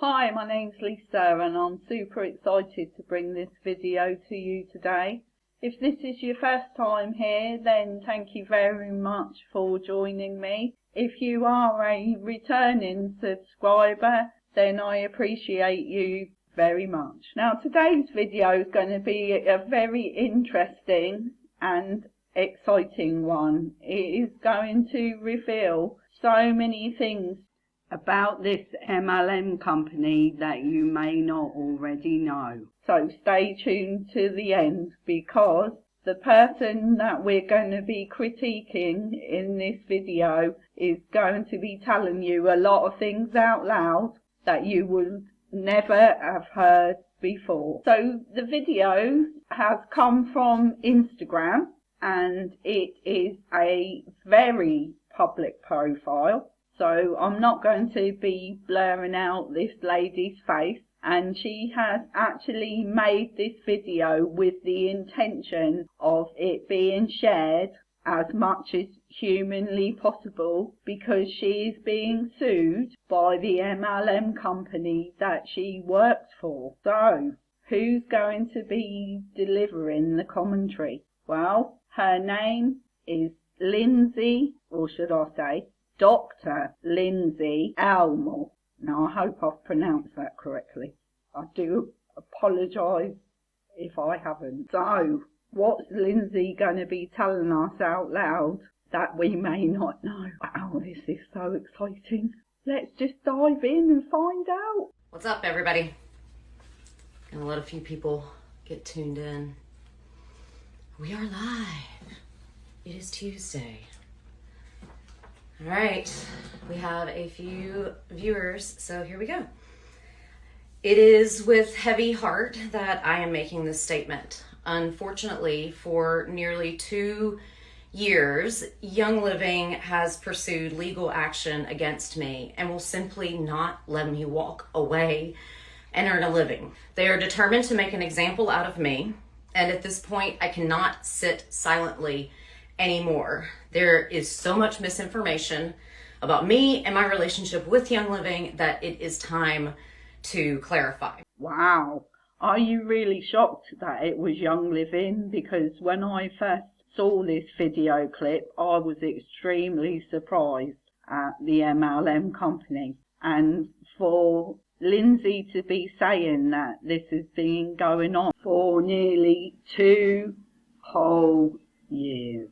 Hi, my name's Lisa and I'm super excited to bring this video to you today. If this is your first time here, then thank you very much for joining me. If you are a returning subscriber, then I appreciate you very much. Now today's video is going to be a very interesting and exciting one. It is going to reveal so many things about this MLM company that you may not already know. So stay tuned to the end, because the person that we're going to be critiquing in this video is going to be telling you a lot of things out loud that you would never have heard before. So the video has come from Instagram and it is a very public profile. So I'm not going to be blurring out this lady's face, and she has actually made this video with the intention of it being shared as much as humanly possible, because she is being sued by the MLM company that she works for. So who's going to be delivering the commentary? Well, her name is Lindsay, or should I say Dr. Lindsay Elmore. Now I hope I've pronounced that correctly. I do apologise if I haven't. So what's Lindsay going to be telling us out loud that we may not know? Wow, this is so exciting. Let's just dive in and find out. What's up, everybody? Gonna let a few people get tuned in. We are live. It is Tuesday. All right, we have a few viewers, so here we go. It is with heavy heart that I am making this statement. Unfortunately, for nearly 2 years, Young Living has pursued legal action against me and will simply not let me walk away and earn a living. They are determined to make an example out of me, and at this point, I cannot sit silently anymore. There is so much misinformation about me and my relationship with Young Living that it is time to clarify. Wow. Are you really shocked that it was Young Living? Because when I first saw this video clip, I was extremely surprised at the MLM company. And for Lindsay to be saying that this has been going on for nearly 2 whole years.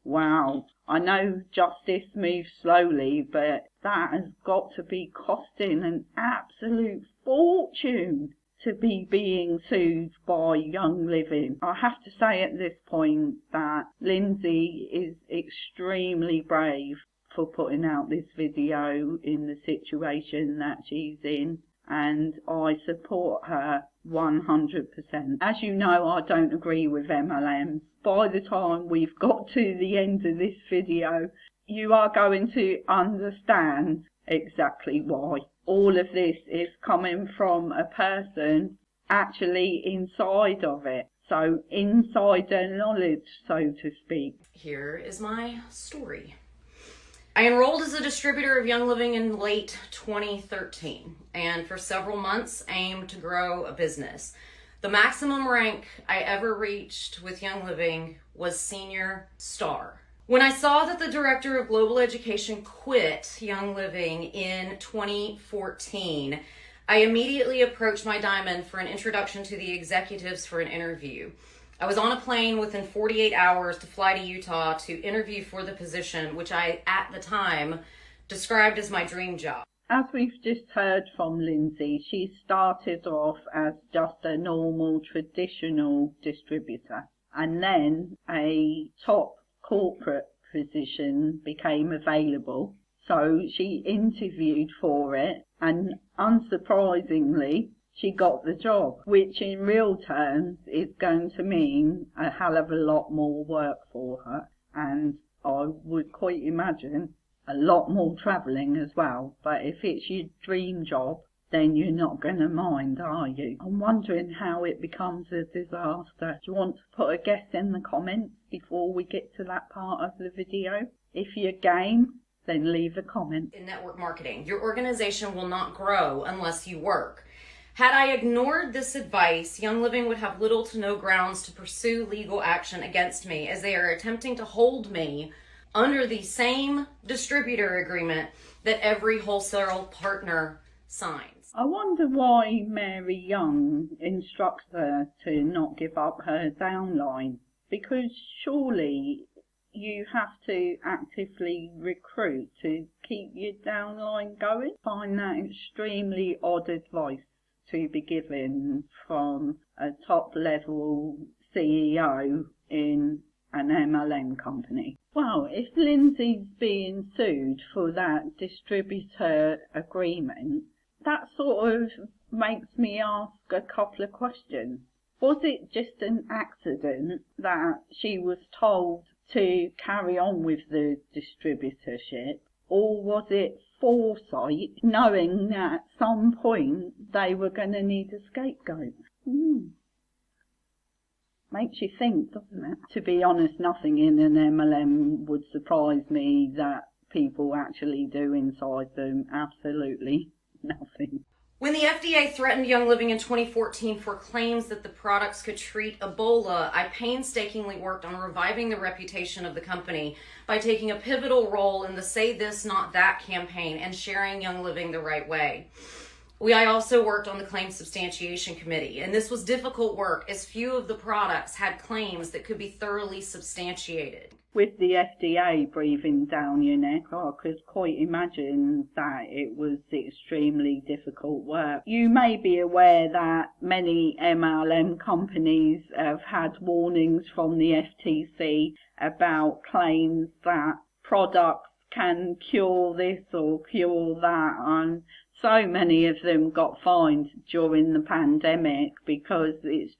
Wow, I know justice moves slowly, but that has got to be costing an absolute fortune to be being sued by Young Living. I have to say at this point that Lindsay is extremely brave for putting out this video in the situation that she's in, and I support her 100%. As you know, I don't agree with MLMs. By the time we've got to the end of this video, you are going to understand exactly why. All of this is coming from a person actually inside of it. So insider knowledge, so to speak. Here is my story. I enrolled as a distributor of Young Living in late 2013, and for several months aimed to grow a business. The maximum rank I ever reached with Young Living was Senior Star. When I saw that the Director of Global Education quit Young Living in 2014, I immediately approached my diamond for an introduction to the executives for an interview. I was on a plane within 48 hours to fly to Utah to interview for the position, which I, at the time, described as my dream job. As we've just heard from Lindsay, she started off as just a normal traditional distributor, and then a top corporate position became available. So she interviewed for it, and unsurprisingly, she got the job, which in real terms is going to mean a hell of a lot more work for her, and I would quite imagine a lot more travelling as well. But if it's your dream job, then you're not going to mind, are you? I'm wondering how it becomes a disaster. Do you want to put a guess in the comments before we get to that part of the video? If you're game, then leave a comment. In network marketing, your organization will not grow unless you work. Had I ignored this advice, Young Living would have little to no grounds to pursue legal action against me, as they are attempting to hold me under the same distributor agreement that every wholesale partner signs. I wonder why Mary Young instructs her to not give up her downline, because surely you have to actively recruit to keep your downline going. I find that extremely odd advice to be given from a top-level CEO in an MLM company. Well, if Lindsay's being sued for that distributor agreement, that sort of makes me ask a couple of questions. Was it just an accident that she was told to carry on with the distributorship, or was it foresight, knowing that at some point they were going to need a scapegoat? Makes you think, doesn't it? To be honest, nothing in an MLM would surprise me that people actually do inside them. Absolutely nothing. When the FDA threatened Young Living in 2014 for claims that the products could treat Ebola, I painstakingly worked on reviving the reputation of the company by taking a pivotal role in the Say This, Not That campaign and sharing Young Living the right way. I also worked on the Claims Substantiation Committee, and this was difficult work as few of the products had claims that could be thoroughly substantiated. With the FDA breathing down your neck, I could quite imagine that it was extremely difficult work. You may be aware that many MLM companies have had warnings from the FTC about claims that products can cure this or cure that, and so many of them got fined during the pandemic because its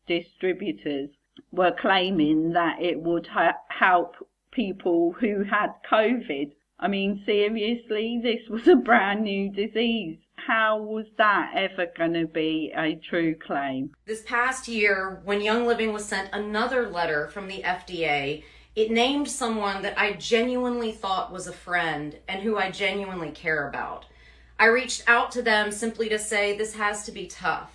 distributors were claiming that it would help people who had COVID. I mean, seriously, this was a brand new disease. How was that ever going to be a true claim? This past year, when Young Living was sent another letter from the FDA, it named someone that I genuinely thought was a friend and who I genuinely care about. I reached out to them simply to say this has to be tough.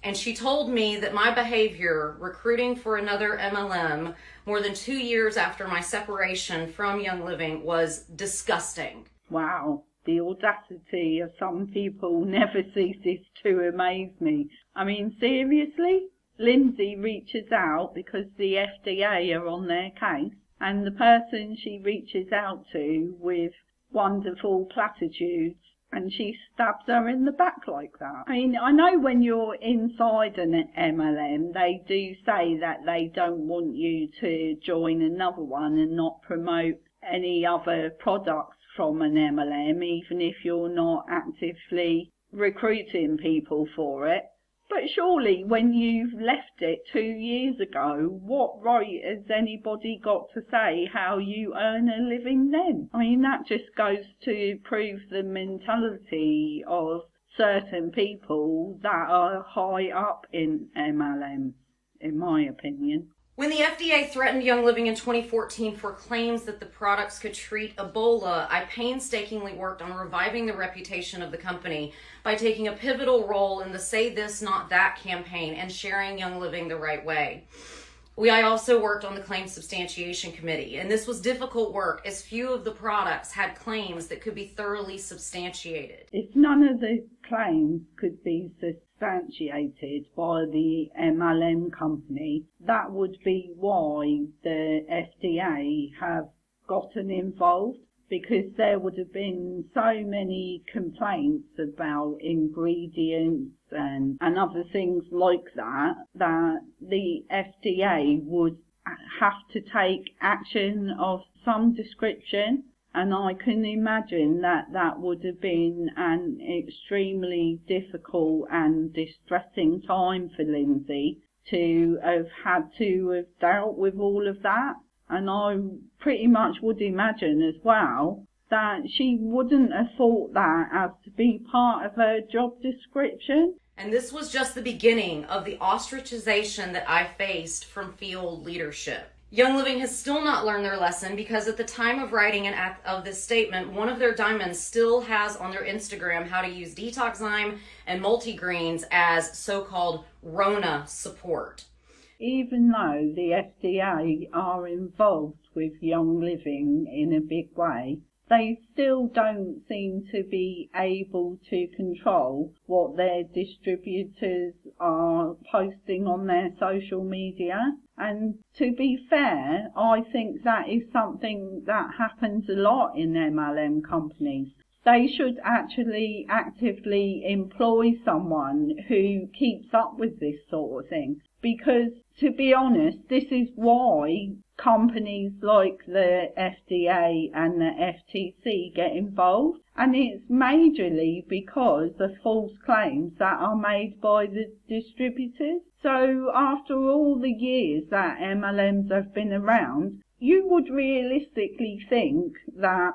And she told me that my behavior, recruiting for another MLM more than 2 years after my separation from Young Living, was disgusting. Wow, the audacity of some people never ceases to amaze me. I mean, seriously? Lindsay reaches out because the FDA are on their case, and the person she reaches out to with wonderful platitudes, and she stabs her in the back like that. I mean, I know when you're inside an MLM, they do say that they don't want you to join another one and not promote any other products from an MLM, even if you're not actively recruiting people for it. But surely when you've left it 2 years ago, what right has anybody got to say how you earn a living then? I mean, that just goes to prove the mentality of certain people that are high up in MLM, in my opinion. When the FDA threatened Young Living in 2014 for claims that the products could treat Ebola, I painstakingly worked on reviving the reputation of the company by taking a pivotal role in the Say This, Not That campaign and sharing Young Living the right way. I also worked on the Claims Substantiation Committee, and this was difficult work as few of the products had claims that could be thoroughly substantiated. If none of the claims could be substantiated by the MLM company, that would be why the FDA have gotten involved, because there would have been so many complaints about ingredients and other things like that, that the FDA would have to take action of some description. And I can imagine that that would have been an extremely difficult and distressing time for Lindsay to have had to have dealt with all of that. And I pretty much would imagine as well that she wouldn't have thought that as to be part of her job description. And this was just the beginning of the ostracization that I faced from field leadership. Young Living has still not learned their lesson because at the time of writing of this statement, one of their diamonds still has on their Instagram how to use Detoxzyme and multigreens as so-called Rona support. Even though the FDA are involved with Young Living in a big way, they still don't seem to be able to control what their distributors are posting on their social media. And to be fair, I think that is something that happens a lot in MLM companies. They should actually actively employ someone who keeps up with this sort of thing. Because, to be honest, this is why companies like the FDA and the FTC get involved. And it's majorly because of false claims that are made by the distributors. So after all the years that MLMs have been around, you would realistically think that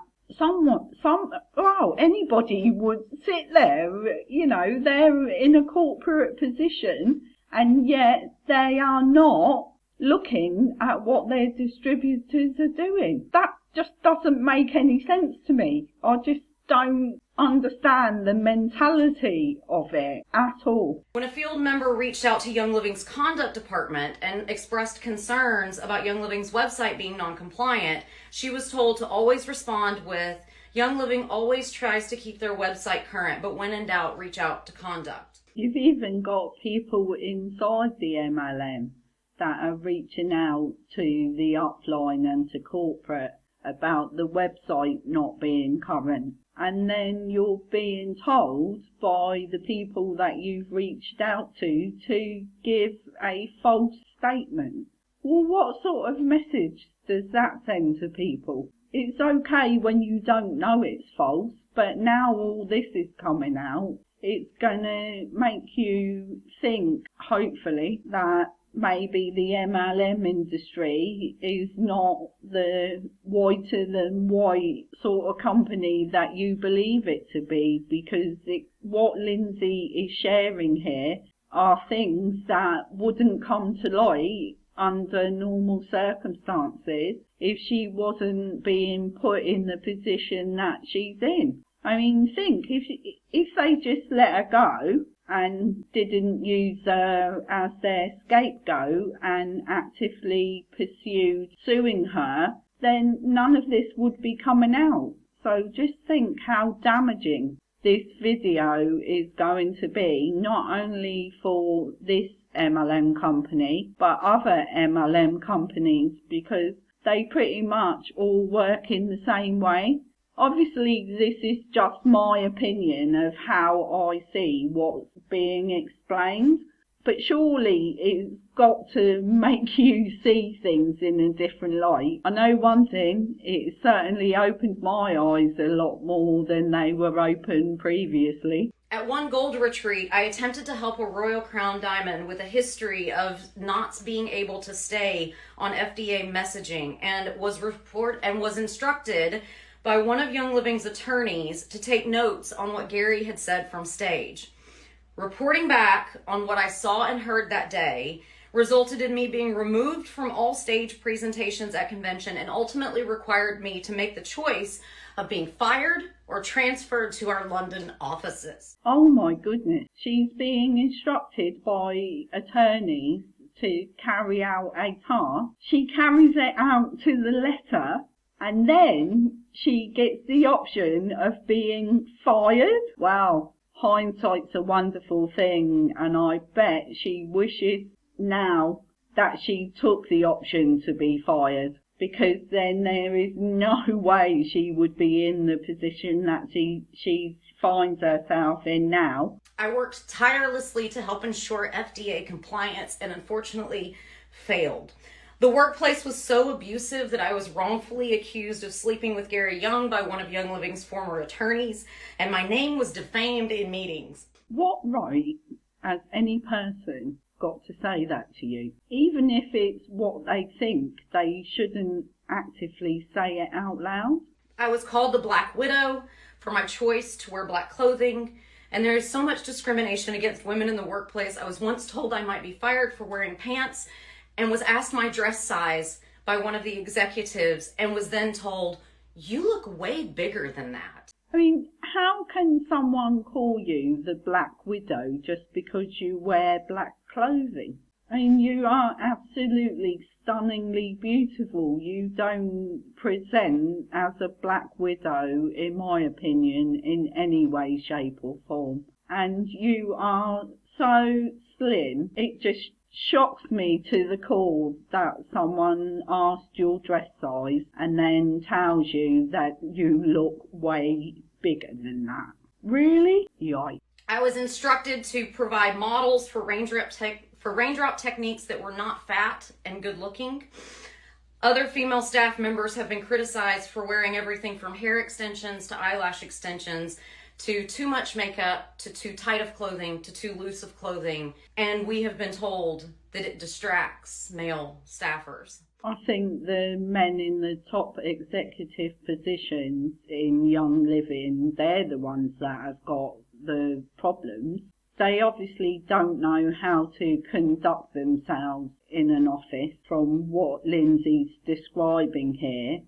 anybody would sit there, they're in a corporate position, and yet they are not looking at what their distributors are doing. That just doesn't make any sense to me. I just don't understand the mentality of it at all. When a field member reached out to Young Living's conduct department and expressed concerns about Young Living's website being non-compliant, she was told to always respond with, Young Living always tries to keep their website current, but when in doubt, reach out to conduct. You've even got people inside the MLM that are reaching out to the upline and to corporate about the website not being current. And then you're being told by the people that you've reached out to give a false statement. Well, what sort of message does that send to people? It's okay when you don't know it's false, but now all this is coming out, it's going to make you think, hopefully, that maybe the MLM industry is not the whiter than white sort of company that you believe it to be, because what Lindsay is sharing here are things that wouldn't come to light under normal circumstances if she wasn't being put in the position that she's in. I mean, think, if they just let her go and didn't use her as their scapegoat and actively pursued suing her, then none of this would be coming out. So just think how damaging this video is going to be, not only for this MLM company, but other MLM companies, because they pretty much all work in the same way. Obviously, this is just my opinion of how I see what's being explained, but surely it's got to make you see things in a different light. I know one thing, it certainly opened my eyes a lot more than they were open previously. At one gold retreat, I attempted to help a Royal Crown diamond with a history of knots being able to stay on FDA messaging, and was instructed by one of Young Living's attorneys to take notes on what Gary had said from stage. Reporting back on what I saw and heard that day resulted in me being removed from all stage presentations at convention and ultimately required me to make the choice of being fired or transferred to our London offices. Oh my goodness. She's being instructed by attorneys to carry out a task. She carries it out to the letter, and then she gets the option of being fired. Wow, hindsight's a wonderful thing, and I bet she wishes now that she took the option to be fired, because then there is no way she would be in the position that she finds herself in now. I worked tirelessly to help ensure FDA compliance and unfortunately failed. The workplace was so abusive that I was wrongfully accused of sleeping with Gary Young by one of Young Living's former attorneys, and my name was defamed in meetings. What right has any person got to say that to you? Even if it's what they think, they shouldn't actively say it out loud. I was called the Black Widow for my choice to wear black clothing, and there is so much discrimination against women in the workplace. I was once told I might be fired for wearing pants and was asked my dress size by one of the executives and was then told, "You look way bigger than that." I mean, how can someone call you the Black Widow just because you wear black clothing? I mean, you are absolutely stunningly beautiful. You don't present as a Black Widow, in my opinion, in any way, shape or form. And you are so slim, it just shocks me to the core that someone asked your dress size and then tells you that you look way bigger than that. Really? Yikes. I was instructed to provide models for raindrop techniques that were not fat and good looking. Other female staff members have been criticized for wearing everything from hair extensions to eyelash extensions to too much makeup, to too tight of clothing, to too loose of clothing. And we have been told that it distracts male staffers. I think the men in the top executive positions in Young Living, they're the ones that have got the problems. They obviously don't know how to conduct themselves in an office, from what Lindsay's describing here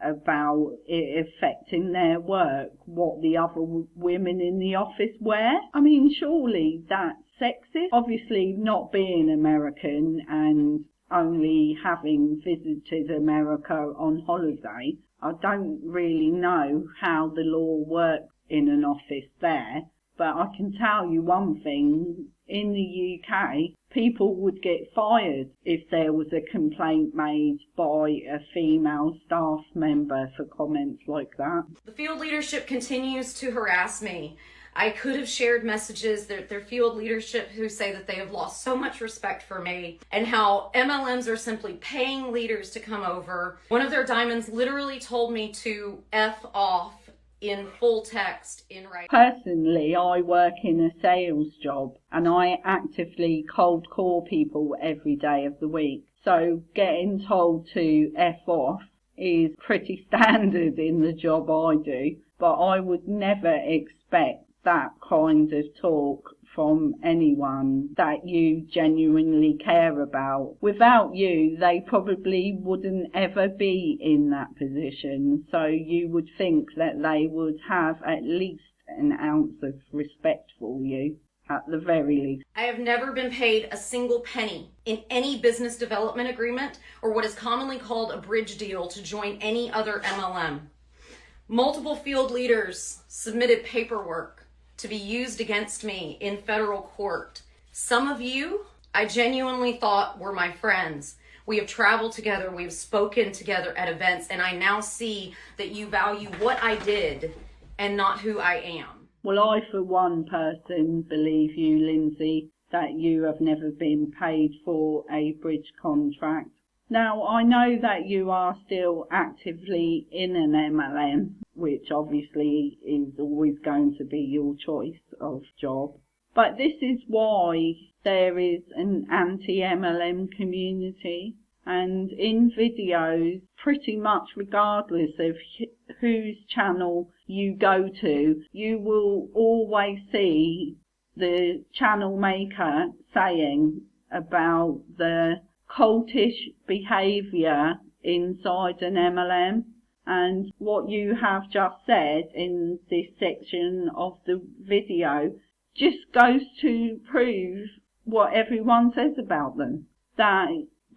about it affecting their work, what the other women in the office wear. I mean, surely that's sexist. Obviously, not being American and only having visited America on holiday, I don't really know how the law works in an office there. But I can tell you one thing, in the UK, people would get fired if there was a complaint made by a female staff member for comments like that. The field leadership continues to harass me. I could have shared messages that their field leadership who say that they have lost so much respect for me and how MLMs are simply paying leaders to come over. One of their diamonds literally told me to F off in full text in writing. Personally, I work in a sales job and I actively cold call people every day of the week. So getting told to F off is pretty standard in the job I do, but I would never expect that kind of talk from anyone that you genuinely care about. Without you, they probably wouldn't ever be in that position, so you would think that they would have at least an ounce of respect for you, at the very least. I have never been paid a single penny in any business development agreement or what is commonly called a bridge deal to join any other MLM. Multiple field leaders submitted paperwork to be used against me in federal court. Some of you, I genuinely thought were my friends. We have traveled together, we've spoken together at events, and I now see that you value what I did and not who I am. Well, I for one person believe you, Lindsay, that you have never been paid for a bridge contract. Now, I know that you are still actively in an MLM, which obviously is always going to be your choice of job. But this is why there is an anti-MLM community. And in videos, pretty much regardless of whose channel you go to, you will always see the channel maker saying about the cultish behaviour inside an MLM. And what you have just said in this section of the video just goes to prove what everyone says about them, that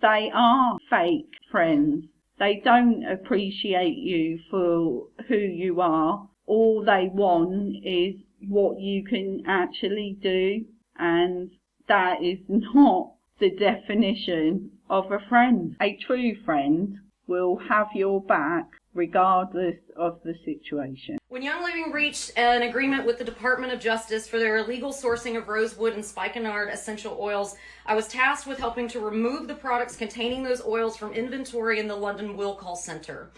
they are fake friends. They don't appreciate you for who you are. All they want is what you can actually do, and that is not the definition of a friend. A true friend will have your back regardless of the situation. When Young Living reached an agreement with the Department of Justice for their illegal sourcing of rosewood and spikenard essential oils, I was tasked with helping to remove the products containing those oils from inventory in the London Will Call Center.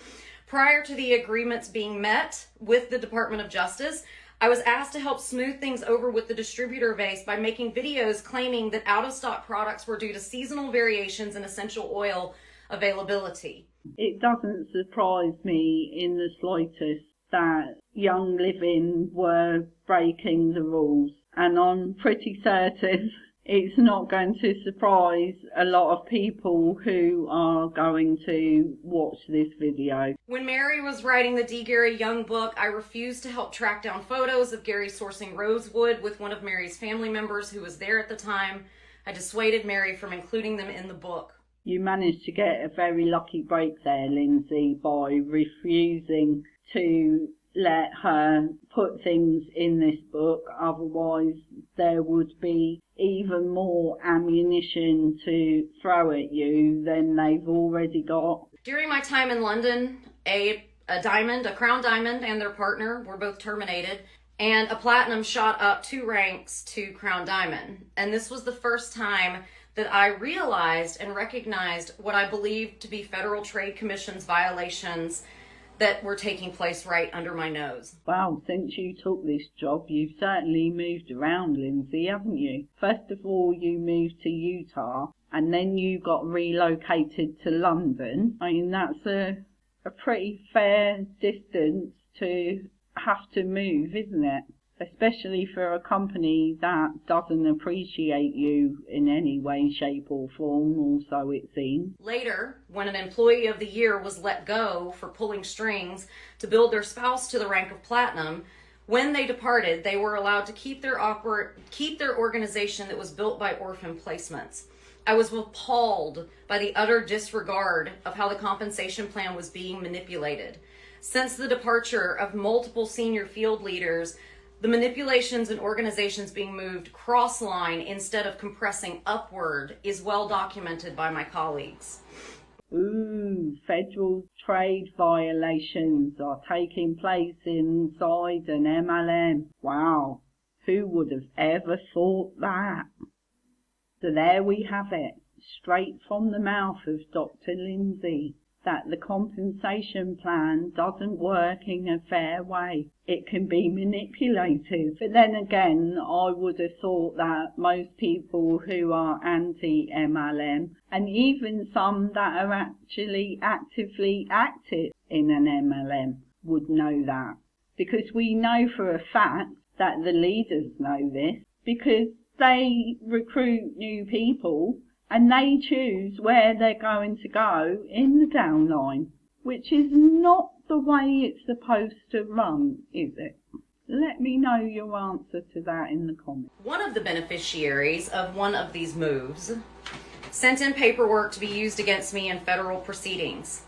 Prior to the agreements being met with the Department of Justice, I was asked to help smooth things over with the distributor base by making videos claiming that out-of-stock products were due to seasonal variations in essential oil availability. It doesn't surprise me in the slightest that Young Living were breaking the rules, and I'm pretty certain it's not going to surprise a lot of people who are going to watch this video. When Mary was writing the D. Gary Young book, I refused to help track down photos of Gary sourcing rosewood with one of Mary's family members who was there at the time. I dissuaded Mary from including them in the book. You managed to get a very lucky break there, Lindsay, by refusing to let her put things in this book. Otherwise, there would be even more ammunition to throw at you than they've already got. During my time in London, a crown diamond and their partner were both terminated, and a platinum shot up 2 ranks to crown diamond. And this was the first time that I realized and recognized what I believed to be Federal Trade Commission's violations that were taking place right under my nose. Wow, since you took this job, you've certainly moved around, Lindsay, haven't you? First of all, you moved to Utah, and then you got relocated to London. I mean, that's a pretty fair distance to have to move, isn't it? Especially for a company that doesn't appreciate you in any way, shape or form, or so it seems. Later, when an employee of the year was let go for pulling strings to build their spouse to the rank of platinum, when they departed, they were allowed to keep their organization that was built by orphan placements. I was appalled by the utter disregard of how the compensation plan was being manipulated. Since the departure of multiple senior field leaders, the manipulations and organizations being moved cross-line instead of compressing upward is well documented by my colleagues. Ooh, federal trade violations are taking place inside an MLM. Wow, who would have ever thought that? So there we have it, straight from the mouth of Dr. Lindsay, that the compensation plan doesn't work in a fair way. It can be manipulated. But then again, I would have thought that most people who are anti-MLM, and even some that are actually actively active in an MLM, would know that. Because we know for a fact that the leaders know this, because they recruit new people and they choose where they're going to go in the downline, which is not the way it's supposed to run, is it? Let me know your answer to that in the comments. One of the beneficiaries of one of these moves sent in paperwork to be used against me in federal proceedings,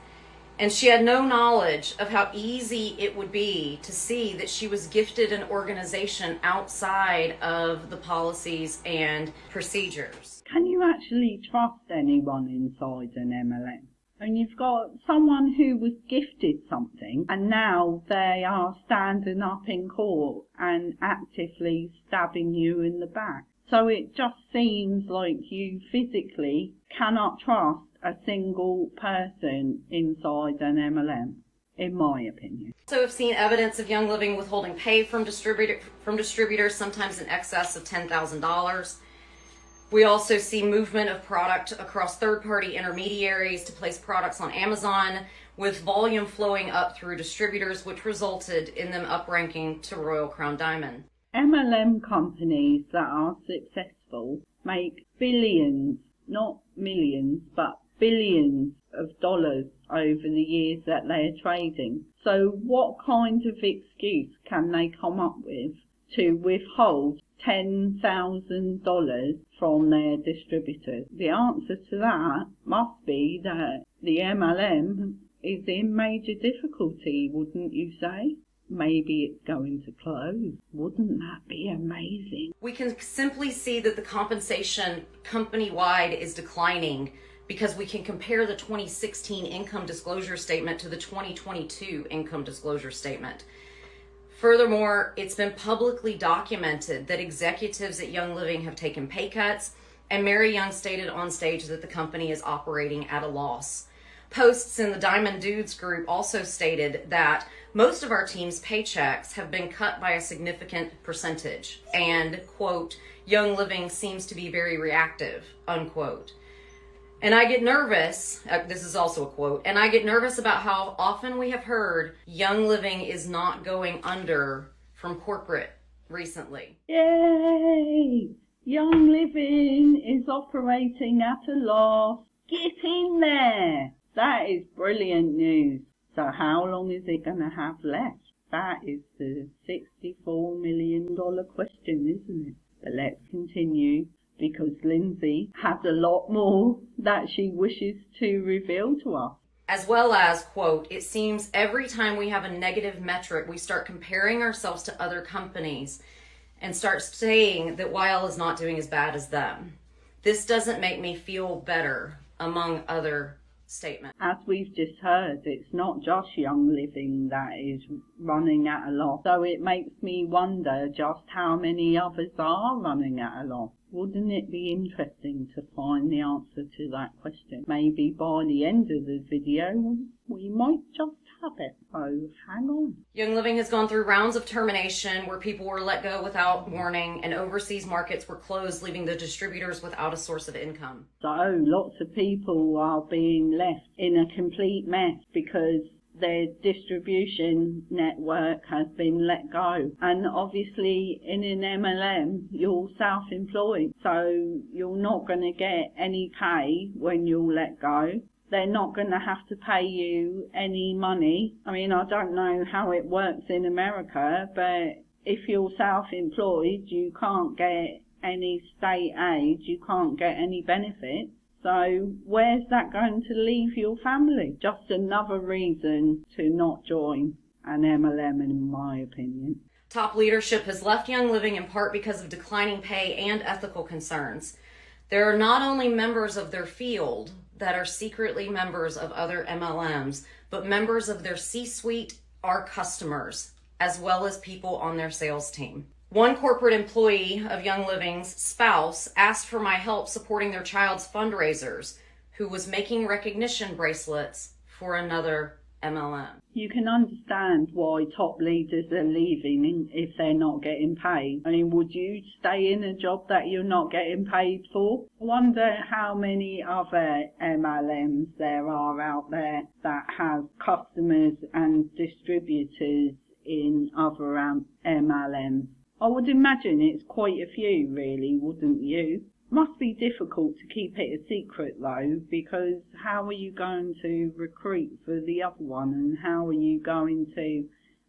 and she had no knowledge of how easy it would be to see that she was gifted an organization outside of the policies and procedures. Can you actually trust anyone inside an MLM? And you've got someone who was gifted something and now they are standing up in court and actively stabbing you in the back. So it just seems like you physically cannot trust a single person inside an MLM, in my opinion. So I've seen evidence of Young Living withholding pay from distributors, sometimes in excess of $10,000. We also see movement of product across third-party intermediaries to place products on Amazon, with volume flowing up through distributors, which resulted in them upranking to Royal Crown Diamond. MLM companies that are successful make billions, not millions, but billions of dollars over the years that they're trading. So what kind of excuse can they come up with to withhold $10,000 from their distributors? The answer to that must be that the MLM is in major difficulty, wouldn't you say? Maybe it's going to close. Wouldn't that be amazing? We can simply see that the compensation company-wide is declining because we can compare the 2016 income disclosure statement to the 2022 income disclosure statement. Furthermore, it's been publicly documented that executives at Young Living have taken pay cuts, and Mary Young stated on stage that the company is operating at a loss. Posts in the Diamond Dudes group also stated that most of our team's paychecks have been cut by a significant percentage, and, quote, Young Living seems to be very reactive, unquote. And I get nervous, this is also a quote, and I get nervous about how often we have heard Young Living is not going under from corporate recently. Yay! Young Living is operating at a loss. Get in there! That is brilliant news. So how long is it going to have left? That is the $64 million question, isn't it? But let's continue, because Lindsay has a lot more that she wishes to reveal to us. As well as, quote, it seems every time we have a negative metric, we start comparing ourselves to other companies and start saying that YL is not doing as bad as them. This doesn't make me feel better, among other statements. As we've just heard, it's not just Young Living that is running at a loss. So it makes me wonder just how many others are running at a loss. Wouldn't it be interesting to find the answer to that question? Maybe by the end of the video, we might just have it. So hang on. Young Living has gone through rounds of termination where people were let go without warning and overseas markets were closed, leaving the distributors without a source of income. So lots of people are being left in a complete mess because their distribution network has been let go. And obviously in an MLM, you're self-employed, so you're not going to get any pay when you're let go. They're not going to have to pay you any money. I mean, I don't know how it works in America, but if you're self-employed, you can't get any state aid, you can't get any benefits. So where's that going to leave your family? Just another reason to not join an MLM, in my opinion. Top leadership has left Young Living in part because of declining pay and ethical concerns. There are not only members of their field that are secretly members of other MLMs, but members of their C-suite are customers, as well as people on their sales team. One corporate employee of Young Living's spouse asked for my help supporting their child's fundraisers, who was making recognition bracelets for another MLM. You can understand why top leaders are leaving if they're not getting paid. I mean, would you stay in a job that you're not getting paid for? I wonder how many other MLMs there are out there that have customers and distributors in other MLMs. I would imagine it's quite a few, really, wouldn't you? Must be difficult to keep it a secret, though, because how are you going to recruit for the other one, and how are you going to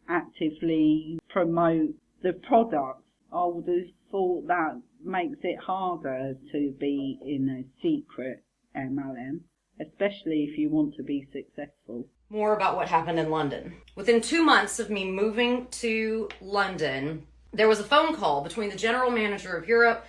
actively promote the products? I would have thought that makes it harder to be in a secret MLM, especially if you want to be successful. More about what happened in London. Within 2 months of me moving to London, there was a phone call between the general manager of Europe,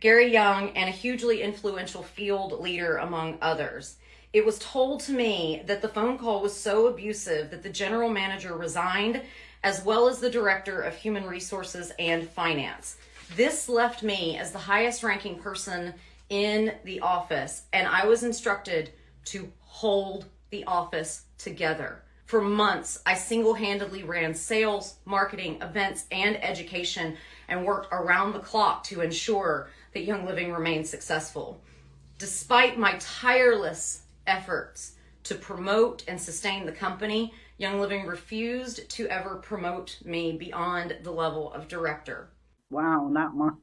Gary Young, and a hugely influential field leader, among others. It was told to me that the phone call was so abusive that the general manager resigned, as well as the director of human resources and finance. This left me as the highest ranking person in the office, and I was instructed to hold the office together. For months, I single-handedly ran sales, marketing, events, and education, and worked around the clock to ensure that Young Living remained successful. Despite my tireless efforts to promote and sustain the company, Young Living refused to ever promote me beyond the level of director. Wow, that must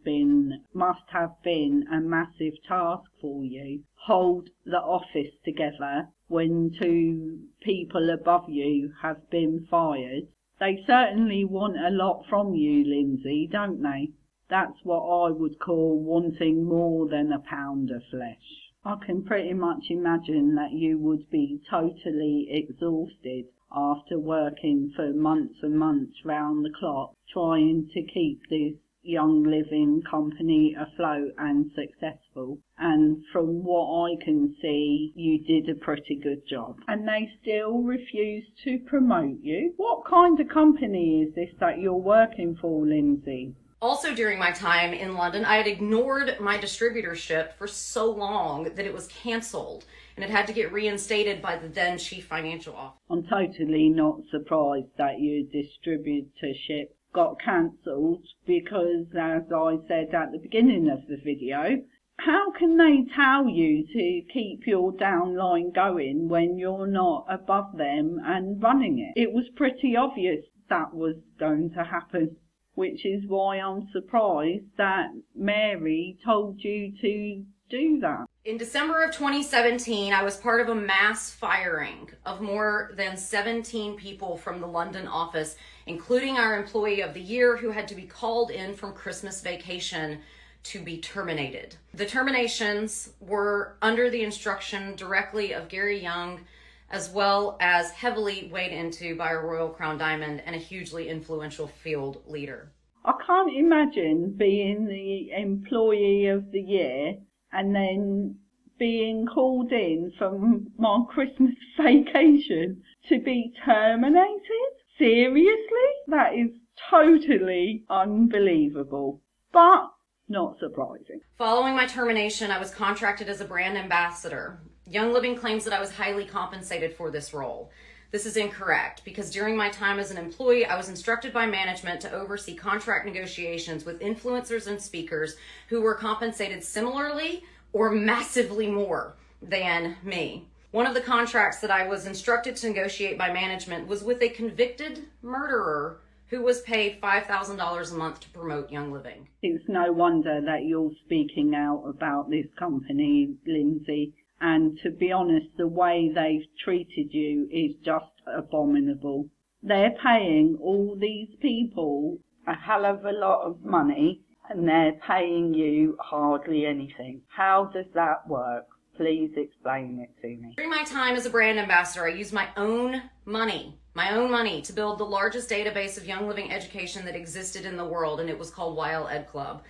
have been a massive task for you. Hold the office together when 2 people above you have been fired. They certainly want a lot from you, Lindsay, don't they? That's what I would call wanting more than a pound of flesh. I can pretty much imagine that you would be totally exhausted after working for months and months round the clock, trying to keep this Young Living company afloat and successful. And from what I can see, you did a pretty good job. And they still refuse to promote you? What kind of company is this that you're working for, Lindsay? Also during my time in London, I had ignored my distributorship for so long that it was canceled, and it had to get reinstated by the then chief financial officer. I'm totally not surprised that your distributorship got cancelled because, as I said at the beginning of the video, how can they tell you to keep your downline going when you're not above them and running it? It was pretty obvious that was going to happen. which is why I'm surprised that Mary told you to do that. In December of 2017, I was part of a mass firing of more than 17 people from the London office, including our employee of the year who had to be called in from Christmas vacation to be terminated. The terminations were under the instruction directly of Gary Young, as well as heavily weighed into by a Royal Crown Diamond and a hugely influential field leader. I can't imagine being the employee of the year and then being called in from my Christmas vacation to be terminated. Seriously? That is totally unbelievable, but not surprising. Following my termination, I was contracted as a brand ambassador. Young Living claims that I was highly compensated for this role. This is incorrect because during my time as an employee, I was instructed by management to oversee contract negotiations with influencers and speakers who were compensated similarly or massively more than me. One of the contracts that I was instructed to negotiate by management was with a convicted murderer who was paid $5,000 a month to promote Young Living. It's no wonder that you're speaking out about this company, Lindsay. And to be honest, the way they've treated you is just abominable. They're paying all these people a hell of a lot of money and they're paying you hardly anything. How does that work? Please explain it to me. During my time as a brand ambassador, I used my own money to build the largest database of Young Living education that existed in the world, and it was called YL Ed Club.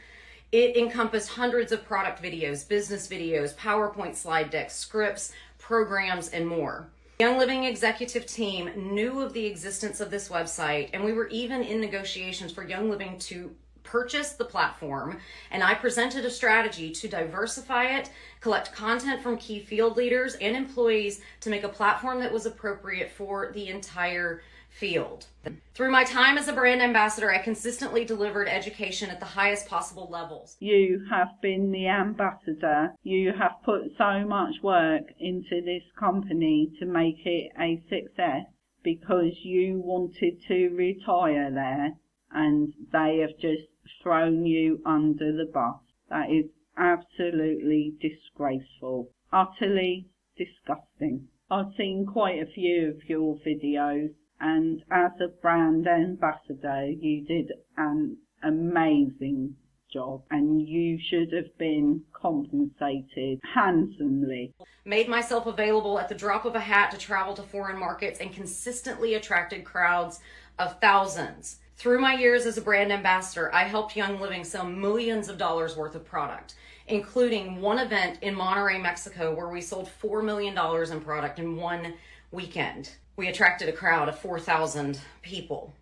It encompassed hundreds of product videos, business videos, PowerPoint slide decks, scripts, programs, and more. The Young Living executive team knew of the existence of this website, and we were even in negotiations for Young Living to purchase the platform, and I presented a strategy to diversify it, collect content from key field leaders and employees to make a platform that was appropriate for the entire field. Through my time as a brand ambassador, I consistently delivered education at the highest possible levels. You have been the ambassador. You have put so much work into this company to make it a success because you wanted to retire there and they have just thrown you under the bus. That is absolutely disgraceful. Utterly disgusting. I've seen quite a few of your videos, and as a brand ambassador, you did an amazing job, and you should have been compensated handsomely. Made myself available at the drop of a hat to travel to foreign markets and consistently attracted crowds of thousands. Through my years as a brand ambassador, I helped Young Living sell millions of dollars worth of product, including one event in Monterrey, Mexico, where we sold $4 million in product in one weekend. We attracted a crowd of 4,000 people.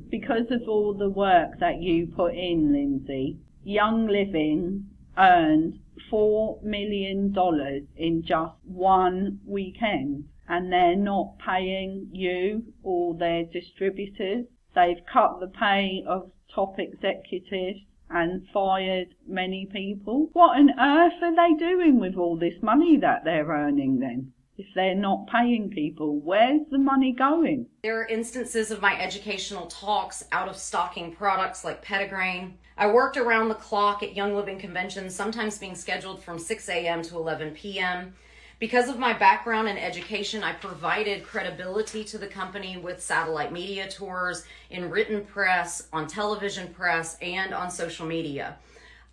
Because of all the work that you put in, Lindsay, Young Living earned $4 million in just one weekend, and they're not paying you or their distributors. They've cut the pay of top executives and fired many people. What on earth are they doing with all this money that they're earning then? If they're not paying people, where's the money going? There are instances of my educational talks out of stocking products like Pettigrain. I worked around the clock at Young Living conventions, sometimes being scheduled from 6 a.m. to 11 p.m. Because of my background in education, I provided credibility to the company with satellite media tours, in written press, on television press, and on social media.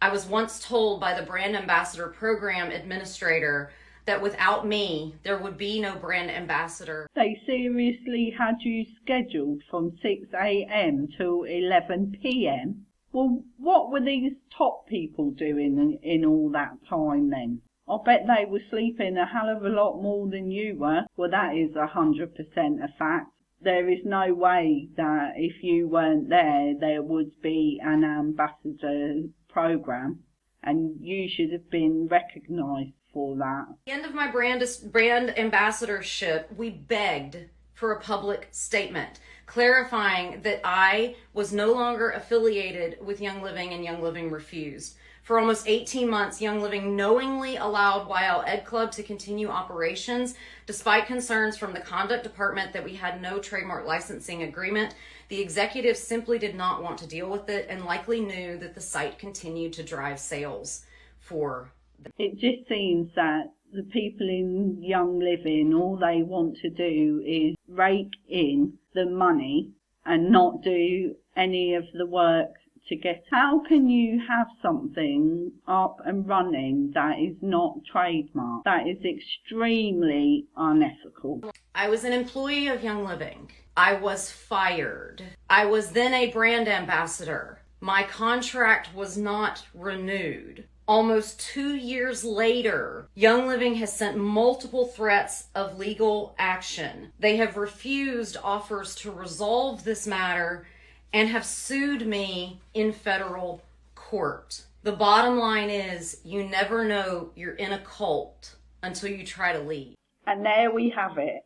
I was once told by the Brand Ambassador Program Administrator that without me, there would be no brand ambassador. They seriously had you scheduled from 6 a.m. to 11 p.m? Well, what were these top people doing in all that time then? I bet they were sleeping a hell of a lot more than you were. Well, that is 100% a fact. There is no way that if you weren't there, there would be an ambassador program, and you should have been recognised for that. At the end of my brand ambassadorship, we begged for a public statement clarifying that I was no longer affiliated with Young Living, and Young Living refused. For almost 18 months, Young Living knowingly allowed YL Ed Club to continue operations despite concerns from the conduct department that we had no trademark licensing agreement The executives simply did not want to deal with it and likely knew that the site continued to drive sales for them. It just seems that the people in Young Living, all they want to do is rake in the money and not do any of the work to get. How can you have something up and running that is not trademarked? That is extremely unethical. I was an employee of Young Living. I was fired. I was then a brand ambassador. My contract was not renewed. Almost 2 years later, Young Living has sent multiple threats of legal action. They have refused offers to resolve this matter and have sued me in federal court. The bottom line is, you never know you're in a cult until you try to leave. And there we have it,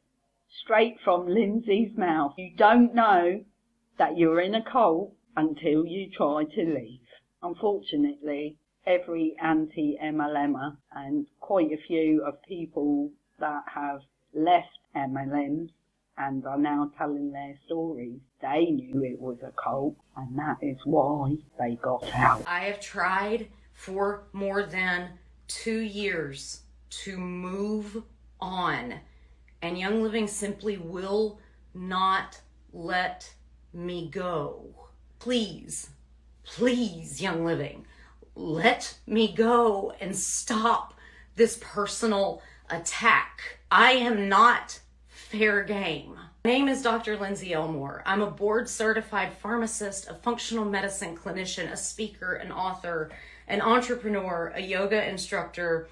straight from Lindsay's mouth. You don't know that you're in a cult until you try to leave. Unfortunately, every anti-MLMer and quite a few of people that have left MLMs and are now telling their stories, they knew it was a cult, and that is why they got out. I have tried for more than 2 years to move on, and Young Living simply will not let me go. Please, please, Young Living, let me go and stop this personal attack. I am not fair game. My name is Dr. Lindsay Elmore. I'm a board-certified pharmacist, a functional medicine clinician, a speaker, an author, an entrepreneur, a yoga instructor,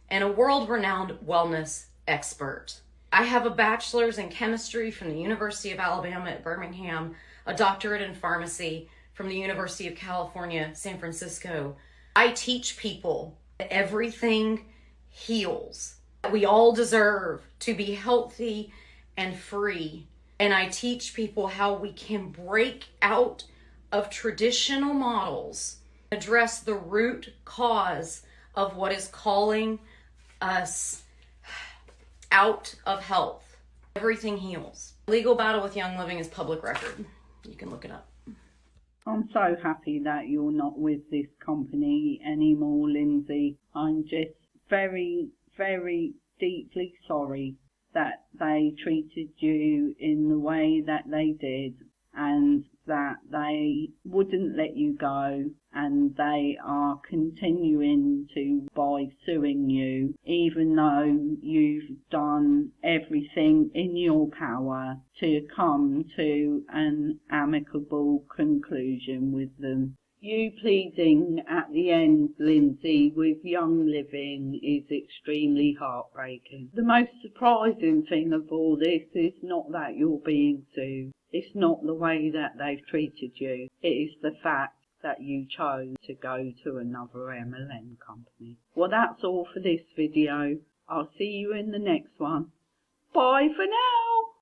and a world-renowned wellness expert. I have a bachelor's in chemistry from the University of Alabama at Birmingham, a doctorate in pharmacy from the University of California, San Francisco. I teach people that everything heals. We all deserve to be healthy and free. And I teach people how we can break out of traditional models, address the root cause of what is calling us out of health. Everything heals. Legal battle with Young Living is public record. You can look it up. I'm so happy that you're not with this company anymore, Lindsay. I'm just very, very deeply sorry that they treated you in the way that they did, and that they wouldn't let you go, and they are continuing to by suing you, even though you've done everything in your power to come to an amicable conclusion with them. You pleading at the end, Lindsay, with Young Living is extremely heartbreaking. The most surprising thing of all this is not that you're being sued. It's not the way that they've treated you. It is the fact that you chose to go to another MLM company. Well, that's all for this video. I'll see you in the next one. Bye for now.